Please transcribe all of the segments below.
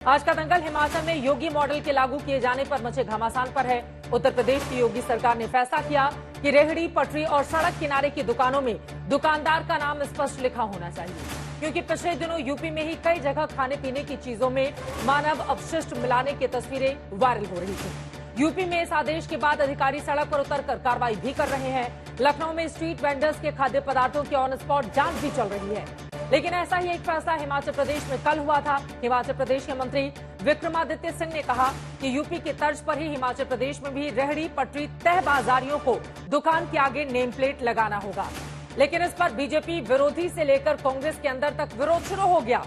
आज का दंगल हिमाचल में योगी मॉडल के लागू किए जाने पर मचे घमासान पर है। उत्तर प्रदेश की योगी सरकार ने फैसला किया कि रेहड़ी, पटरी और सड़क किनारे की दुकानों में दुकानदार का नाम स्पष्ट लिखा होना चाहिए, क्योंकि पिछले दिनों यूपी में ही कई जगह खाने पीने की चीजों में मानव अपशिष्ट मिलाने की तस्वीरें वायरल हो रही थी। यूपी में इस आदेश के बाद अधिकारी सड़क पर उतरकर कार्रवाई भी कर रहे हैं। लखनऊ में स्ट्रीट वेंडर्स के खाद्य पदार्थों की ऑन स्पॉट जांच भी चल रही है। लेकिन ऐसा ही एक फैसला हिमाचल प्रदेश में कल हुआ था। हिमाचल प्रदेश के मंत्री विक्रमादित्य सिंह ने कहा कि यूपी की तर्ज पर ही हिमाचल प्रदेश में भी रेहड़ी, पटरी, तह बाजारियों को दुकान के आगे नेम प्लेट लगाना होगा। लेकिन इस पर बीजेपी विरोधी से लेकर कांग्रेस के अंदर तक विरोध शुरू हो गया।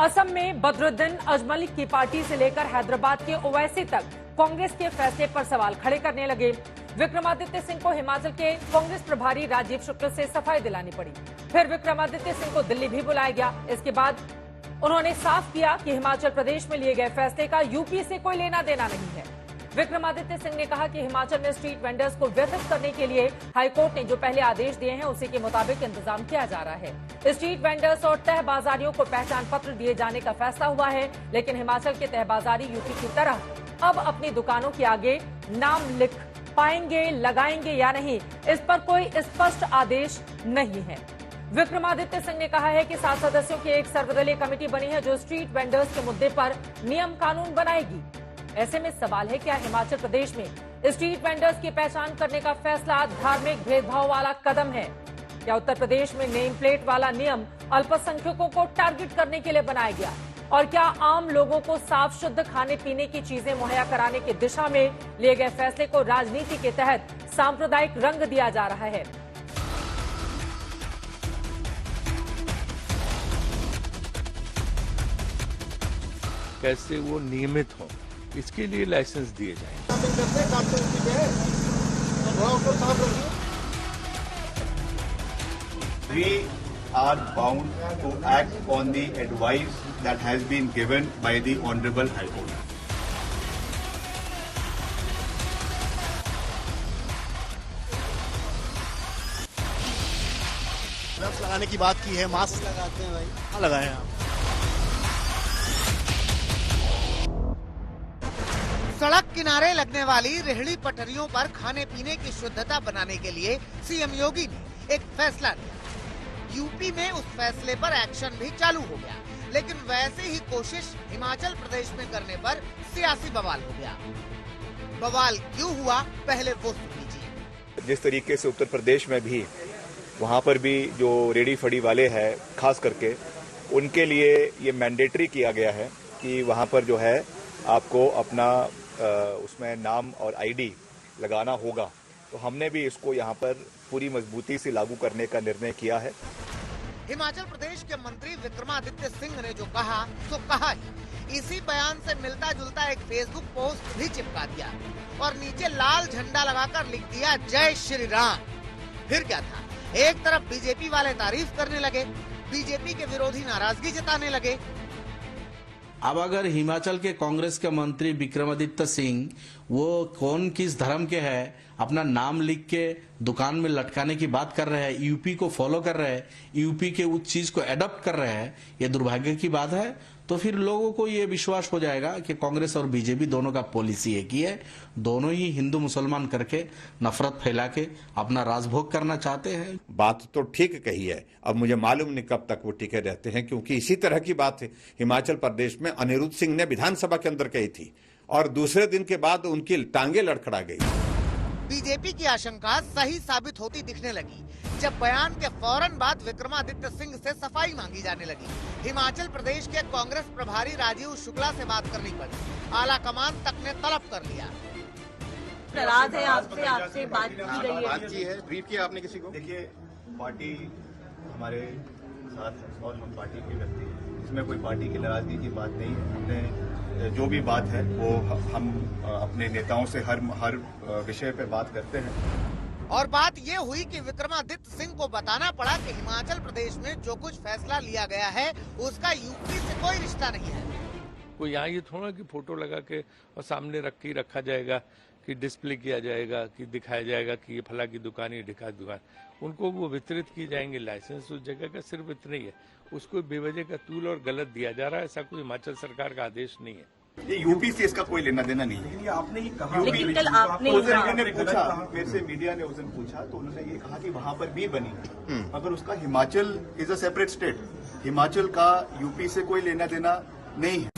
असम में बदरुद्दीन अजमल की पार्टी से लेकर हैदराबाद के ओवैसी तक कांग्रेस के फैसले पर सवाल खड़े करने लगे। विक्रमादित्य सिंह को हिमाचल के कांग्रेस प्रभारी राजीव शुक्ल से सफाई दिलानी पड़ी। फिर विक्रमादित्य सिंह को दिल्ली भी बुलाया गया। इसके बाद उन्होंने साफ किया कि हिमाचल प्रदेश में लिए गए फैसले का यूपी से कोई लेना देना नहीं है। विक्रमादित्य सिंह ने कहा कि हिमाचल में स्ट्रीट वेंडर्स को व्यथित करने के लिए हाईकोर्ट ने जो पहले आदेश दिए हैं उसी के मुताबिक इंतजाम किया जा रहा है। स्ट्रीट वेंडर्स और तह बाजारियों को पहचान पत्र दिए जाने का फैसला हुआ है, लेकिन हिमाचल के तह बाजारी यूपी की तरह अब अपनी दुकानों के आगे नाम लिख पाएंगे, लगाएंगे या नहीं, इस पर कोई स्पष्ट आदेश नहीं है। विक्रमादित्य सिंह ने कहा है कि 7 सदस्यों की एक सर्वदलीय कमेटी बनी है जो स्ट्रीट वेंडर्स के मुद्दे पर नियम कानून बनाएगी। ऐसे में सवाल है, क्या हिमाचल प्रदेश में स्ट्रीट वेंडर्स की पहचान करने का फैसला धार्मिक भेदभाव वाला कदम है? क्या उत्तर प्रदेश में नेम प्लेट वाला नियम अल्पसंख्यकों को टारगेट करने के लिए बनाया गया? और क्या आम लोगों को साफ शुद्ध खाने पीने की चीजें मुहैया कराने की दिशा में लिए गए फैसले को राजनीति के तहत सांप्रदायिक रंग दिया जा रहा है? कैसे वो नियमित हो, इसके लिए लाइसेंस दिए जाएं। We are bound to act on the advice that has been given by the Honorable High Court. Gloves लगाने की बात की है, मास्क लगाते हैं भाई, कहाँ लगाए हैं आप? सड़क किनारे लगने वाली रेहड़ी पटरियों पर खाने पीने की शुद्धता बनाने के लिए सीएम योगी ने एक फैसला लिया। यूपी में उस फैसले पर एक्शन भी चालू हो गया, लेकिन वैसे ही कोशिश हिमाचल प्रदेश में करने पर सियासी बवाल हो गया। बवाल क्यों हुआ, पहले वो सुन लीजिए। जिस तरीके से उत्तर प्रदेश में भी वहाँ पर भी जो रेडी फड़ी वाले हैं, खास करके उनके लिए ये मैंडेटरी किया गया है कि वहाँ पर जो है आपको अपना उसमें नाम और आईडी लगाना होगा। तो हमने भी इसको यहाँ पर पूरी मजबूती से लागू करने का निर्णय किया है। हिमाचल प्रदेश के मंत्री विक्रमादित्य सिंह ने जो कहा सो कहा ही। इसी बयान से मिलता जुलता एक फेसबुक पोस्ट भी चिपका दिया और नीचे लाल झंडा लगाकर लिख दिया जय श्री राम। फिर क्या था, एक तरफ बीजेपी वाले तारीफ करने लगे, बीजेपी के विरोधी नाराजगी जताने लगे। अब अगर हिमाचल के कांग्रेस के मंत्री विक्रमादित्य सिंह वो कौन किस धर्म के हैं, अपना नाम लिख के दुकान में लटकाने की बात कर रहे हैं, यूपी को फॉलो कर रहे हैं, यूपी के उस चीज को एडॉप्ट कर रहे हैं, ये दुर्भाग्य की बात है। तो फिर लोगों को ये विश्वास हो जाएगा कि कांग्रेस और बीजेपी दोनों का पॉलिसी एक ही है, दोनों ही हिंदू मुसलमान करके नफरत फैला के अपना राजभोग करना चाहते हैं। बात तो ठीक कही है, अब मुझे मालूम नहीं कब तक वो टिके रहते हैं, क्योंकि इसी तरह की बात हिमाचल प्रदेश में अनिरुद्ध सिंह ने विधानसभा के अंदर कही थी और दूसरे दिन के बाद उनकी टांगे लड़खड़ा गई। बीजेपी की आशंका सही साबित होती दिखने लगी जब बयान के फौरन बाद विक्रमादित्य सिंह से सफाई मांगी जाने लगी। हिमाचल प्रदेश के कांग्रेस प्रभारी राजीव शुक्ला से बात करनी पड़ी, आला कमान तक ने तलब कर लिया। नाराज है आपसे बात की है, ब्रीफ किया आपने किसी को? देखिए, पार्टी हमारे साथ है और हम पार्टी के व्यक्ति हैं, इसमें कोई पार्टी की नाराजगी की बात नहीं है। हमने जो भी बात है वो हम अपने नेताओं से हर विषय पे बात करते हैं। और बात ये हुई कि विक्रमादित्य सिंह को बताना पड़ा कि हिमाचल प्रदेश में जो कुछ फैसला लिया गया है उसका यूपी से कोई रिश्ता नहीं है। कोई यहाँ ये थोड़ा कि फोटो लगा के और सामने रखा जाएगा कि डिस्प्ले किया जाएगा, कि दिखाया जाएगा कि ये फला की दुकान, ये ढिका की दुकान, उनको वो वितरित की जाएंगे। लाइसेंस उस जगह का सिर्फ इतना ही है, उसको बेवजह का तूल और गलत दिया जा रहा है। ऐसा कोई हिमाचल सरकार का आदेश नहीं है। ये यूपी से इसका कोई लेना देना नहीं है। आपने ये कहा, लेकिन कल आपने उस दिन मैंने पूछा, मेरे से मीडिया ने उस दिन पूछा तो उन्होंने ये कहा कि वहां पर भी बनी, मगर उसका Himachal is a separate state, Himachal का यूपी से कोई लेना देना नहीं है।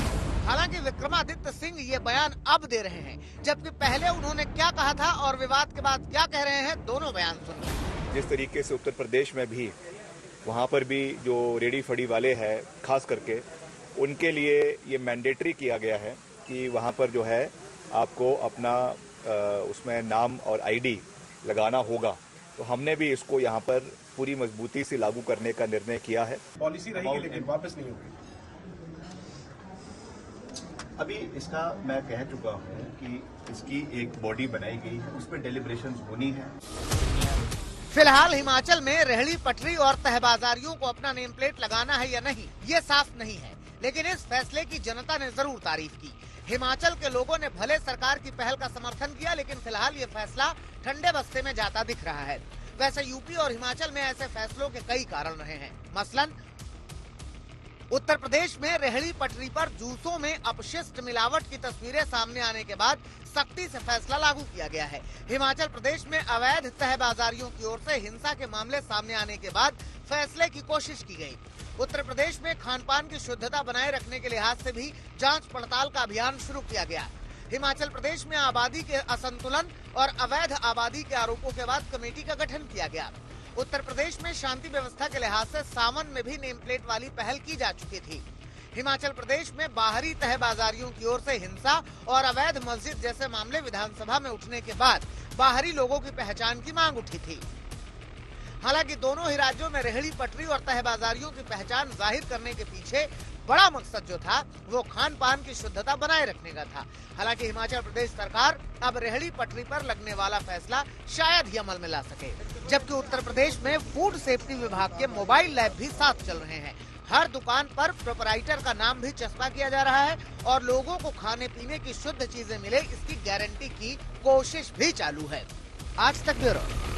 हालांकि विक्रमादित्य सिंह ये बयान अब दे रहे हैं, जबकि पहले उन्होंने क्या कहा था और विवाद के बाद क्या कह रहे हैं, दोनों बयान सुनिए। जिस तरीके से उत्तर प्रदेश में भी वहां पर भी जो रेडी फड़ी वाले हैं खास करके, उनके लिए ये मैंडेटरी किया गया है कि वहां पर जो है आपको अपना उसमें नाम और आईडी लगाना होगा। तो हमने भी इसको यहाँ पर पूरी मजबूती से लागू करने का निर्णय किया है। पॉलिसी रहेगी लेकिन वापस नहीं होगी। अभी इसका मैं कह चुका हूँ कि इसकी एक बॉडी बनाई गई है, उस पर डेलिब्रेशंस होनी है। फिलहाल हिमाचल में रेहड़ी पटरी और तहबाजारियों को अपना नेम प्लेट लगाना है या नहीं, ये साफ नहीं है, लेकिन इस फैसले की जनता ने जरूर तारीफ की। हिमाचल के लोगों ने भले सरकार की पहल का समर्थन किया, लेकिन फिलहाल ये फैसला ठंडे बस्ते में जाता दिख रहा है। वैसे यूपी और हिमाचल में ऐसे फैसलों के कई कारण रहे हैं। मसलन उत्तर प्रदेश में रेहड़ी पटरी पर जूसों में अपशिष्ट मिलावट की तस्वीरें सामने आने के बाद सख्ती से फैसला लागू किया गया है। हिमाचल प्रदेश में अवैध तहबाजारियों की ओर से हिंसा के मामले सामने आने के बाद फैसले की कोशिश की गई। उत्तर प्रदेश में खान पान की शुद्धता बनाए रखने के लिहाज से भी जांच पड़ताल का अभियान शुरू किया गया। हिमाचल प्रदेश में आबादी के असंतुलन और अवैध आबादी के आरोपों के बाद कमेटी का गठन किया गया। उत्तर प्रदेश में शांति व्यवस्था के लिहाज से सावन में भी नेम प्लेट वाली पहल की जा चुकी थी। हिमाचल प्रदेश में बाहरी तहबाजारियों की ओर से हिंसा और अवैध मस्जिद जैसे मामले विधानसभा में उठने के बाद बाहरी लोगों की पहचान की मांग उठी थी। हालांकि दोनों ही राज्यों में रेहड़ी पटरी और तहबाजारियों की पहचान जाहिर करने के पीछे बड़ा मकसद जो था वो खान पान की शुद्धता बनाए रखने का था। हालांकि हिमाचल प्रदेश सरकार अब रेहड़ी पटरी पर लगने वाला फैसला शायद ही अमल में ला सके, जबकि उत्तर प्रदेश में फूड सेफ्टी विभाग के मोबाइल लैब भी साथ चल रहे हैं। हर दुकान पर प्रोपराइटर का नाम भी चस्पा किया जा रहा है और लोगों को खाने पीने की शुद्ध चीजें मिले, इसकी गारंटी की कोशिश भी चालू है। आज तक ब्यूरो।